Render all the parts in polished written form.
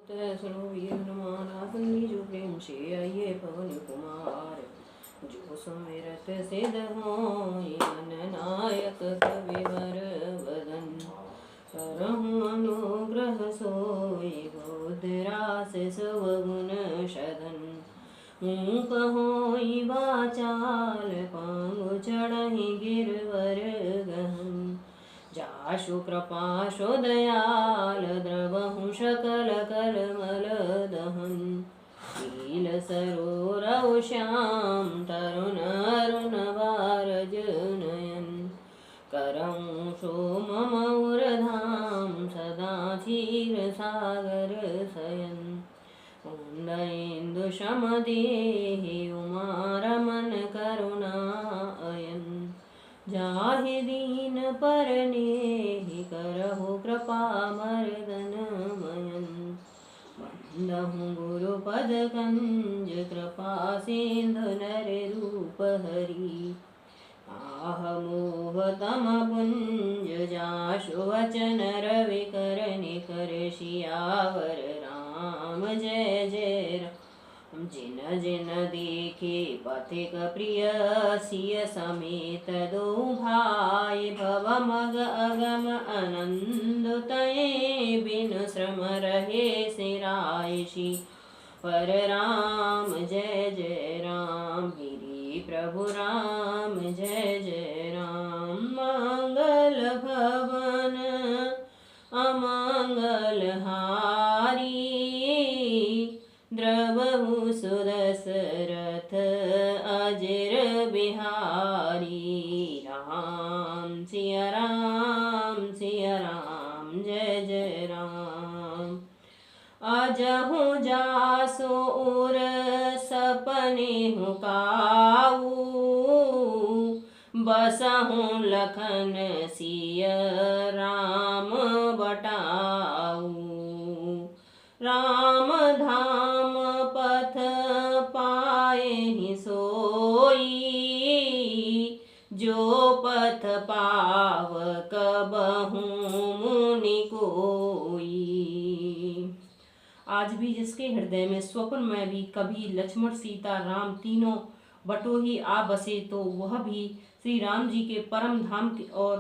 सुनो ये हनुमान आसनी जो प्रेम से आइए पवन कुमार। जो सुमिरत सिद्ध होई मन नायक कविवर वदन। करहु अनुग्रह सोई बुद्धिरास सुवगुण शदन। मूक होई वाचाल पांगु चढ़हि गिरवर गहन। जाशु कृपाशु दयाल द्रवहु सकल करमल दहन। नील सरोरव श्याम तरुण अरुण बारज नयन। करऊँ सोम मऊर धाम सदा क्षीर सागर शयन। इंदु शम देहि उमा रमन करुणा अयन। जाहि दीन परनेहि करहु कृपा मर्दन मयन। बंदहु गुरु पद कंज कृपा सिंधु नर रूप हरि। आह मोह तम पुंज जाशु वचन रवि कर निकर। सियावर राम जय जय राम। जिन जिन देखे पथिक प्रिय सिय समेत दो भाई। भव मग अगम आनंद तये बिनु श्रम रहे सिरायसी। पर राम जय जय राम गिरि प्रभु राम जय जय राम। मंगल भवन अमंगल हारी। द्रवहु सुदशरथ अजर बिहारी। राम सिया राम जय जय राम। अजहु जासो उर सपने हु काऊ। बसहु लखन सिय राम बटाऊ। राम धाम पथ पाए सोई। जो पथ पावक बहु मुनि कोई। आज भी जिसके हृदय में स्वप्न में भी कभी लक्ष्मण सीता राम तीनों बटोही आ बसे तो वह भी श्री राम जी के परम धाम की और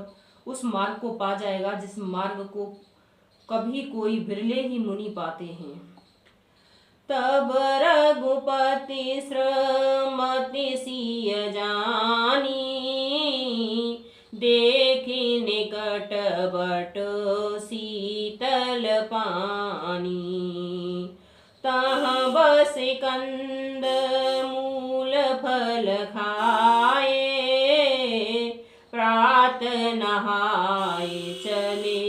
उस मार्ग को पा जाएगा जिस मार्ग को कभी कोई बिरले ही मुनि पाते हैं। तब रघुपति श्रमति सिय जानी। देखी निकट बट शीतल पानी। तहाँ बस कंद मूल फल खाए। प्रात नहाए चले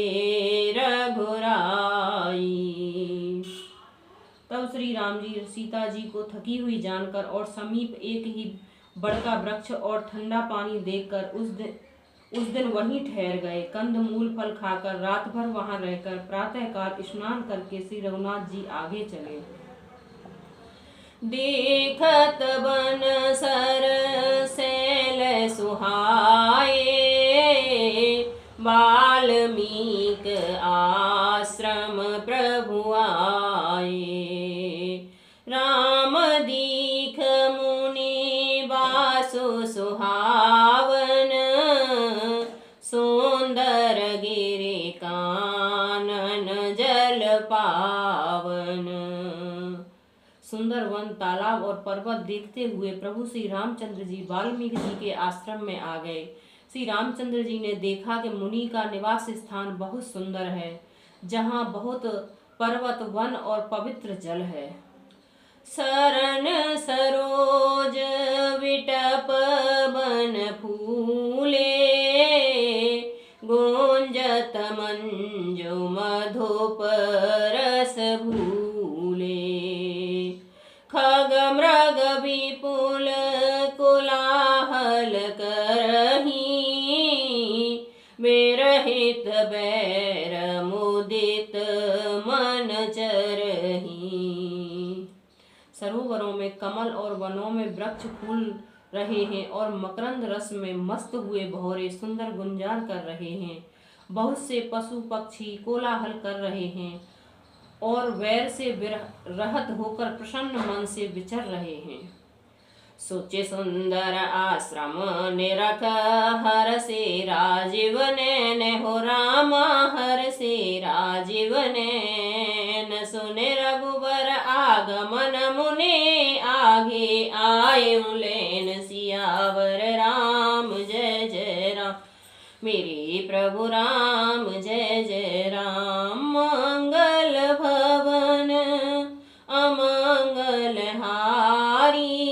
तब श्री राम जी सीता जी को थकी हुई जानकर और समीप एक ही बड़का वृक्ष और ठंडा पानी देखकर उस दिन वहीं ठहर गए। कंद मूल फल खाकर रात भर वहां रहकर प्रातःकाल स्नान करके श्री रघुनाथ जी आगे चले। देखत बन सर सैल सुहाए। वाल्मीक आश्रम प्रभु आए। राम दीख मुनि वासु सुहावन। सुंदर गिरि कानन जल पावन। सुंदर वन तालाब और पर्वत देखते हुए प्रभु श्री रामचंद्र जी वाल्मीकि जी के आश्रम में आ गए। श्री रामचंद्र जी ने देखा कि मुनि का निवास स्थान बहुत सुंदर है जहाँ बहुत पर्वत वन और पवित्र जल है। शरण सरोज विटप बन फूले। गुंजत मंजु मधुप रस भूले। खग मृग विपुल कोलाहल करही। विरहित बैर मुदित मन चरही। सरोवरों में कमल और वनों में वृक्ष फूल रहे हैं और मकरंद रस में मस्त हुए भौरे सुंदर गुंजार कर रहे हैं। बहुत से पशु पक्षी कोलाहल कर रहे हैं और वैर से रहित होकर प्रसन्न मन से विचर रहे हैं। सोचे सुंदर आश्रम निरख हर से राजीव नैन हो राम हर से राजीव नैन। सुने रघुबर आगमन मुने आगे आए लेन सियावर राम जय जय राम मेरे प्रभु राम जय जय राम। मंगल भवन अमंगल हारी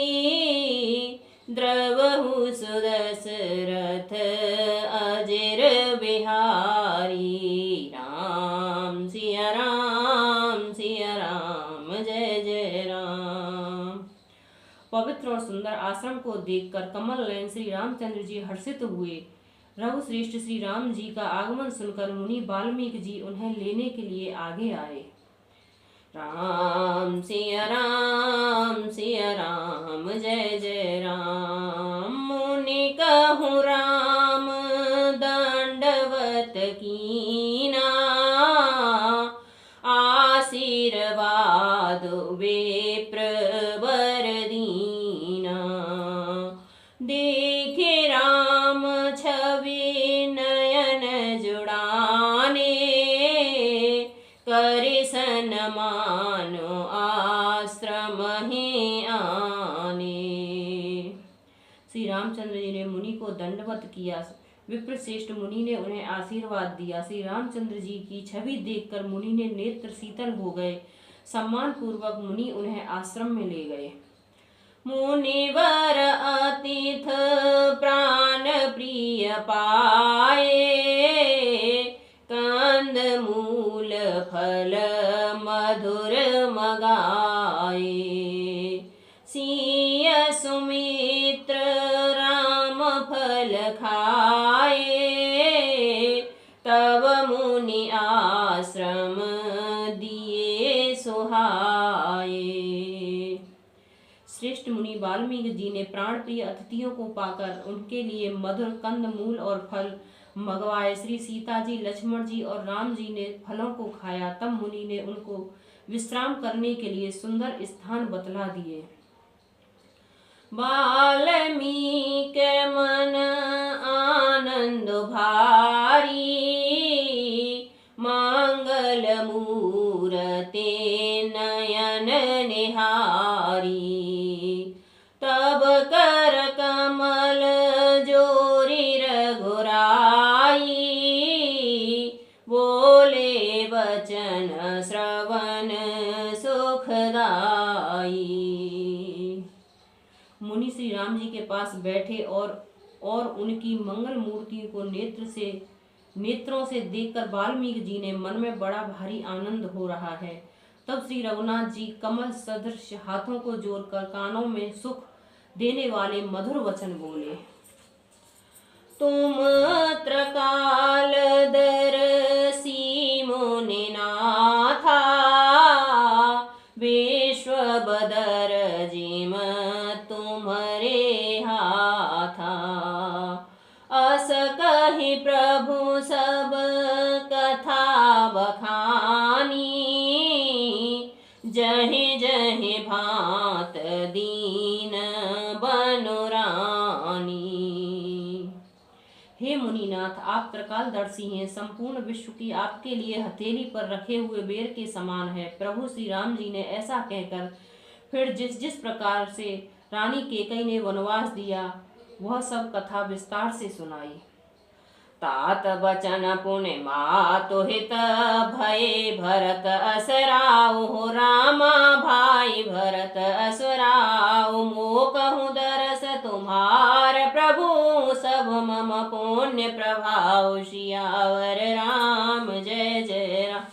द्रवहु सुदशरथ अजर बिहारी। राम सिया राम जय जय राम। पवित्र और सुंदर आश्रम को देखकर कमल नयन श्री रामचंद्र जी हर्षित हुए। रघुश्रेष्ठ श्री राम जी का आगमन सुनकर मुनि वाल्मीकि जी उन्हें लेने के लिए आगे आए। राम सिया राम जय जय राम। मुनि कहूँ राम दंडवत कीना आशीर्वाद विप्र वर दीना। देखे राम छवि नयन जुड़ाने करे सन्मानो आश्रम ही आने। श्री रामचंद्र जी ने मुनि को दंडवत किया। विप्रश्रेष्ठ मुनि ने उन्हें आशीर्वाद दिया। श्री रामचंद्र जी की छवि देखकर मुनि ने नेत्र शीतल हो गए। सम्मान पूर्वक मुनि उन्हें आश्रम में ले गए। मुनिवर अतिथ प्राण प्रिय पाए कंद मूल फल मधुर मगाए। सिय सुमित्र राम फल खाए तब मुनि आश्रम दिए सुहाए। श्रेष्ठ मुनि वाल्मीकि जी ने प्राण प्रिय अतिथियों को पाकर उनके लिए मधुर कंद मूल और फल मंगवाए। श्री सीता जी, लक्ष्मण जी और राम जी ने फलों को खाया। तब मुनि ने उनको विश्राम करने के लिए सुंदर स्थान बतला दिए। वाल्मीकि मन आनंद भारी मंगल मूरते नयन निहारी। तब कर कमल जोरी रघुराई बोले वचन श्रवण सुखदाई। मुनि श्री राम जी के पास बैठे और उनकी मंगल मूर्ति को नेत्रों से देखकर वाल्मीकि जी ने मन में बड़ा भारी आनंद हो रहा है। तब श्री रघुनाथ जी कमल सदृश हाथों को जोड़कर कानों में सुख देने वाले मधुर वचन बोले। तुम त्रकाल दर्शी मुनि नाथा विश्व बदर जिम तुम्हारे हाथा। अस कहि प्रभु सब कथा बखानी जहि जहि भांत दीन बनुरानी। हे मुनिनाथ, आप त्रिकालदर्शी हैं। संपूर्ण विश्व की आपके लिए हथेली पर रखे हुए बेर के समान है। प्रभु श्री राम जी ने ऐसा कहकर फिर जिस जिस प्रकार से रानी केकई ने वनवास दिया वह सब कथा विस्तार से सुनाई। तात बचन पुण्य मातु हित भय भरत असराऊ हो रामा भाई भरत असराऊ। मो कहूँ दरस तुम्हार प्रभु सब मम पुण्य प्रभाव। सियावर राम जय जय राम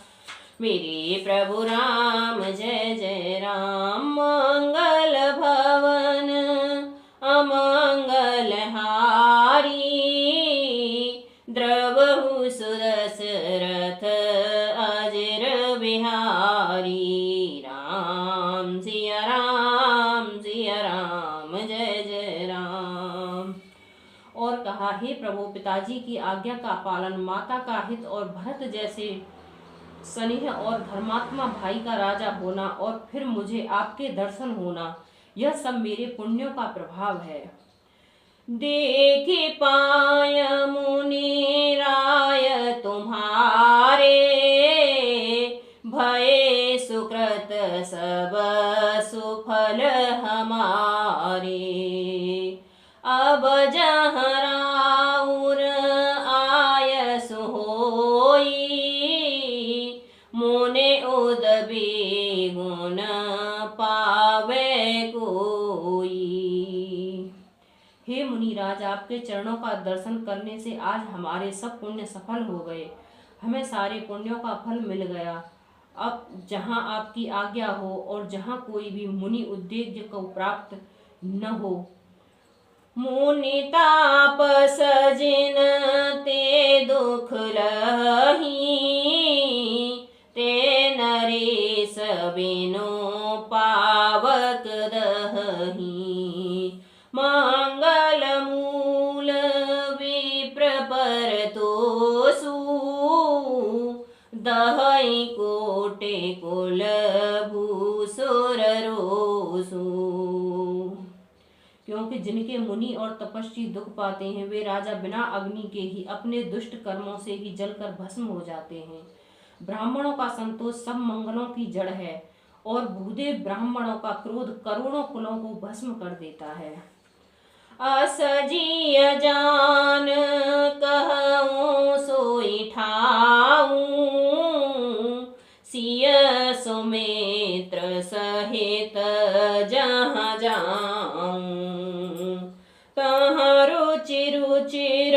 मेरे प्रभु राम जय जय राम। मंगल भवन अमंगल हारी द्रवहु सुदशरथ अजर बिहारी। राम सिया राम जय जय राम। और कहा, हे प्रभु, पिताजी की आज्ञा का पालन, माता का हित और भरत जैसे स्नेह और धर्मात्मा भाई का राजा होना और फिर मुझे आपके दर्शन होना, यह सब मेरे पुण्यों का प्रभाव है। देखि पाय मुनि राय तुम्हारे, भये सुकृत सब सुफल हमारे। अब जहाँ राउर आयस होई, मोने उदबी गुण पावे कोई। हे मुनिराज, आपके चरणों का दर्शन करने से आज हमारे सब पुण्य सफल हो गए, हमें सारे पुण्यों का फल मिल गया। अब जहाँ आपकी आज्ञा हो और जहाँ कोई भी मुनि उद्देश्य को प्राप्त न हो। मुनि तापस जिन ते दुख लही, ते नरेश बिनु पावक दही। मंगल मूल विप्र पर तोसु, दहई कोटे कुल भूसुर रोसु। क्योंकि जिनके मुनि और तपस्वी दुख पाते हैं, वे राजा बिना अग्नि के ही अपने दुष्ट कर्मों से ही जलकर भस्म हो जाते हैं। ब्राह्मणों का संतोष सब मंगलों की जड़ है और भूदेव ब्राह्मणों का क्रोध करोड़ों कुलों को भस्म कर देता है। असजिय जान कहूँ सोई ठाऊं, सिय सुमित्र सहित जहाँ जाऊं। तहाँ रुचिर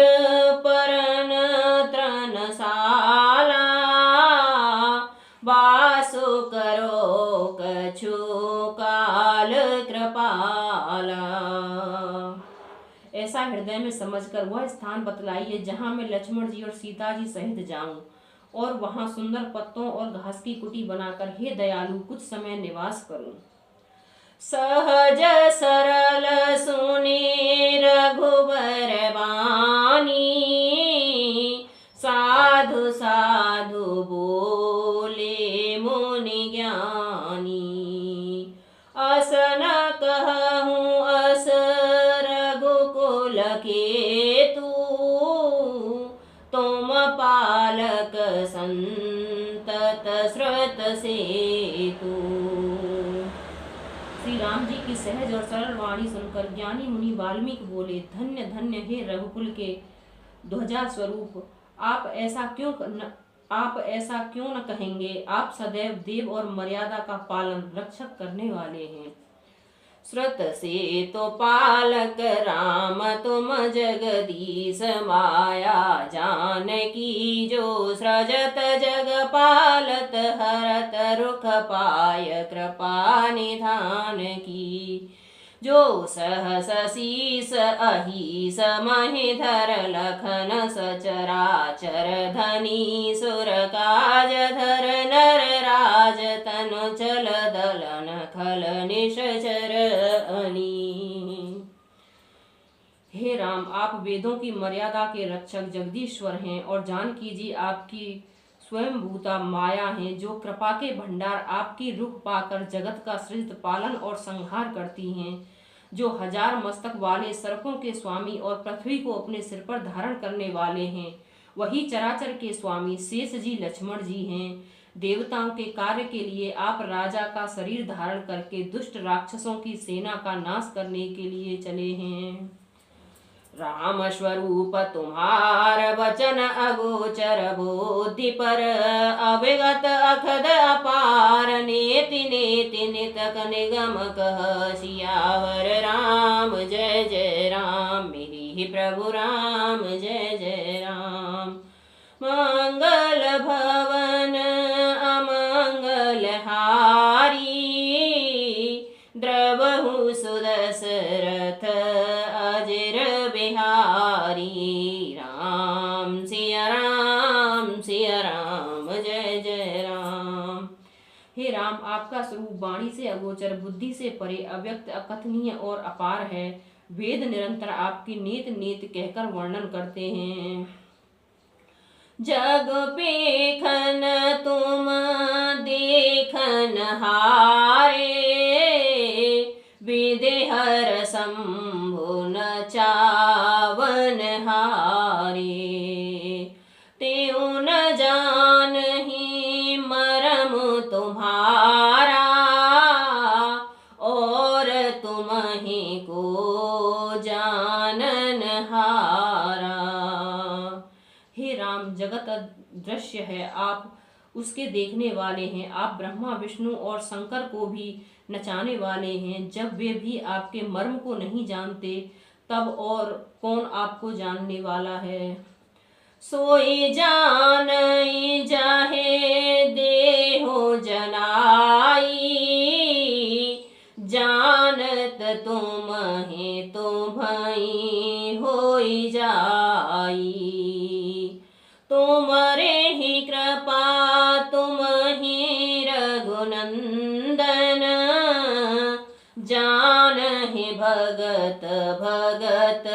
परन त्रनशाला, वासु करो कछु काल कृपाला। ऐसा हृदय में समझकर वह स्थान बतलाइए जहाँ मैं लक्ष्मण जी और सीता जी सहित जाऊं, और वहां सुंदर पत्तों और घास की कुटी बनाकर हे दयालु कुछ समय निवास करूं। सहज सरल सुने रघुबर वाणी, साधु साधु बोले मुनि ज्ञानी। असन कहूँ अस रघुकुल केतु, तुम पालक संतत श्रुत सेतु। श्री राम जी की सहज और सरल वाणी सुनकर ज्ञानी मुनि वाल्मीकि बोले, धन्य धन्य हे रघुकुल के ध्वजा स्वरूप, आप ऐसा क्यों न कहेंगे। आप सदैव देव और मर्यादा का पालन रक्षक करने वाले हैं। श्रुत से तो पालक राम तुम जगदीश माया, जानकी जो सृजत जग पालत, हरत रुख पाय कृपा निधान की। जो सहस शीस अहिस महिधर लखन सचराचर, धनी सुर काज धर नर राज, तनु चल दलन खल निशचर अनी। हे राम, आप वेदों की मर्यादा के रक्षक जगदीश्वर हैं और जानकी जी आपकी स्वयंभूता माया हैं, जो कृपा के भंडार आपकी रुख पाकर जगत का सृजित पालन और संहार करती हैं। जो हजार मस्तक वाले सर्पों के स्वामी और पृथ्वी को अपने सिर पर धारण करने वाले हैं, वही चराचर के स्वामी शेष जी लक्ष्मण जी हैं। देवताओं के कार्य के लिए आप राजा का शरीर धारण करके दुष्ट राक्षसों की सेना का नाश करने के लिए चले हैं। राम स्वरूप तुम्हार वचन अगोचर, बुद्धि पर अविगत अखद अपार, नेति नेति नितक निगम कह सियावर राम। जय जय राम, मेरी प्रभु राम जय जय राम। मंगल भवन अमंगल हारी, द्रवहु सुदशरथ अजिर बिहारी। राम सिया राम जय जय राम। हे राम, आपका स्वरूप वाणी से अगोचर, बुद्धि से परे, अव्यक्त, अकथनीय और अपार है। वेद निरंतर आपकी नेत नेत कहकर वर्णन करते हैं। जग पेखन तुम जान हारे, विदेहर शंभु न चावन हारे। त्यों न जानहि मरम तुम्हारा, और तुम्हि को जानन हारा। हे राम, जगत दृश्य है, आप उसके देखने वाले हैं। आप ब्रह्मा विष्णु और शंकर को भी नचाने वाले हैं। जब वे भी आपके मर्म को नहीं जानते, तब और कौन आपको जानने वाला है। सोई जानई जाहे देहो जनाई, जानत तुम्हि तुम्हि होई जाई। तुमरे ही कृपा तुम्हि रघुनंदन, जानहि भगत भगत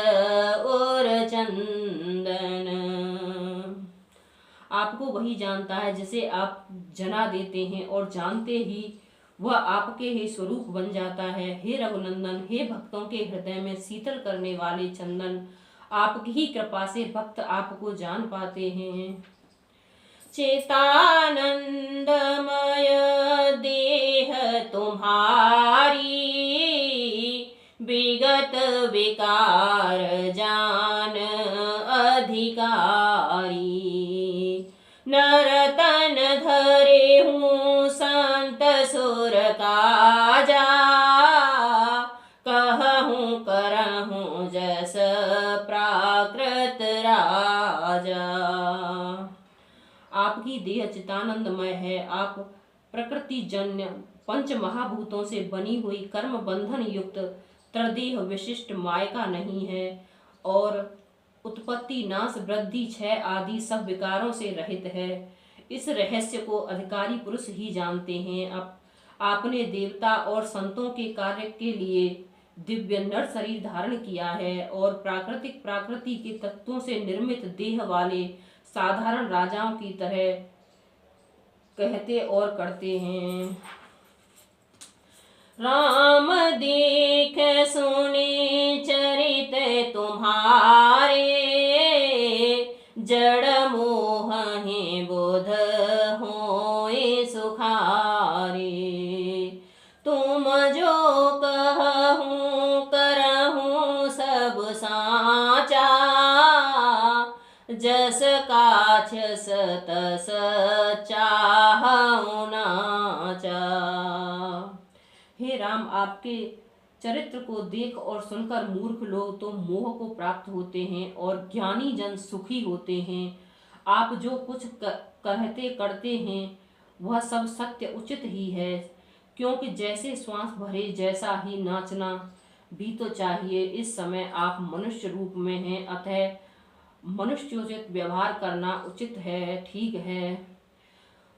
और चंदन। आपको वही जानता है जिसे आप जना देते हैं, और जानते ही वह आपके ही स्वरूप बन जाता है। हे रघुनंदन, हे भक्तों के हृदय में शीतल करने वाले चंदन, आपकी ही कृपा से भक्त आपको जान पाते हैं। चेतानंदमय देह तुम्हारी, विगत विकार जान अधिकारी। नरतन धरे हूँ संत सुर काजा, कहूँ करहूँ जस प्राकृत राजा। आपकी देह चितानंदमय है। आप प्रकृति जन्य पंच महाभूतों से बनी हुई कर्म बंधन युक्त त्रिदेह विशिष्ट मायका नहीं है, और उत्पत्ति नाश वृद्धि क्षय आदि सब विकारों से रहित है। इस रहस्य को अधिकारी पुरुष ही जानते हैं। आपने देवता और संतों के कार्य के लिए दिव्य नर शरीर धारण किया है, और प्राकृतिक प्रकृति के तत्वों से निर्मित देह वाले साधारण राजाओं की तरह कहते और करते हैं। राम देख सुने चरित तुम्हारे, जड़ मोह बुध होए सुखारे। तुम जो कहूँ करहूँ सब साचा, जस काछस तस चाहूँ नाचा। हे राम, आपके चरित्र को देख और सुनकर मूर्ख लोग तो मोह को प्राप्त होते हैं, और ज्ञानी जन सुखी होते हैं। आप जो कुछ कहते करते हैं वह सब सत्य उचित ही है, क्योंकि जैसे श्वास भरे जैसा ही नाचना भी तो चाहिए। इस समय आप मनुष्य रूप में हैं, अतः मनुष्योचित व्यवहार करना उचित है, ठीक है।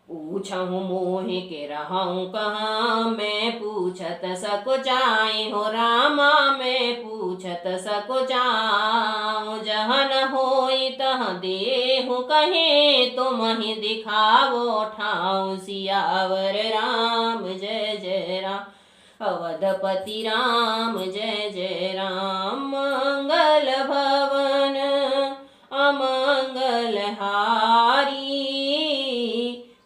पूछहु मोहि के रहूं कहाँ, मैं पूछत सकुचाई हो रामा, मैं पूछत सकुचाऊं। जहन होई तह देहु कहे, तुमहि दिखावो ठाऊं। सियावर राम जय जय राम, अवधपति राम जय जय राम। मंगल भवन अमंगल हारी,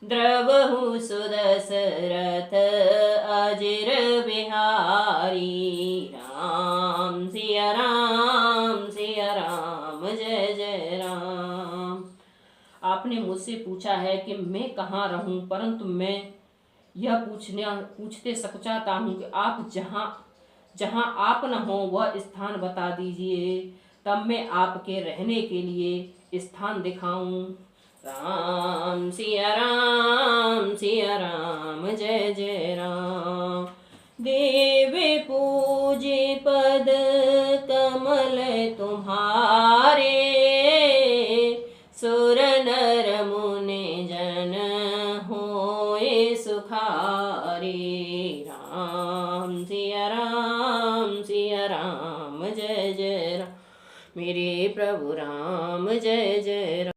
द्रवहु सुदशरथ अजिर बिहारी। राम सिया राम जय जय राम। आपने मुझसे पूछा है कि मैं कहाँ रहूं, परंतु मैं यह पूछते सकुचाता हूँ कि आप जहाँ आप न हो वह स्थान बता दीजिए, तब मैं आपके रहने के लिए स्थान दिखाऊं। राम सिया राम जय जय राम। देवे पूजे पद कमल तुम्हारे, सुर नर मुनि जन होए सुखारे। राम सिया राम जय जय राम, मेरे प्रभु राम जय जय राम।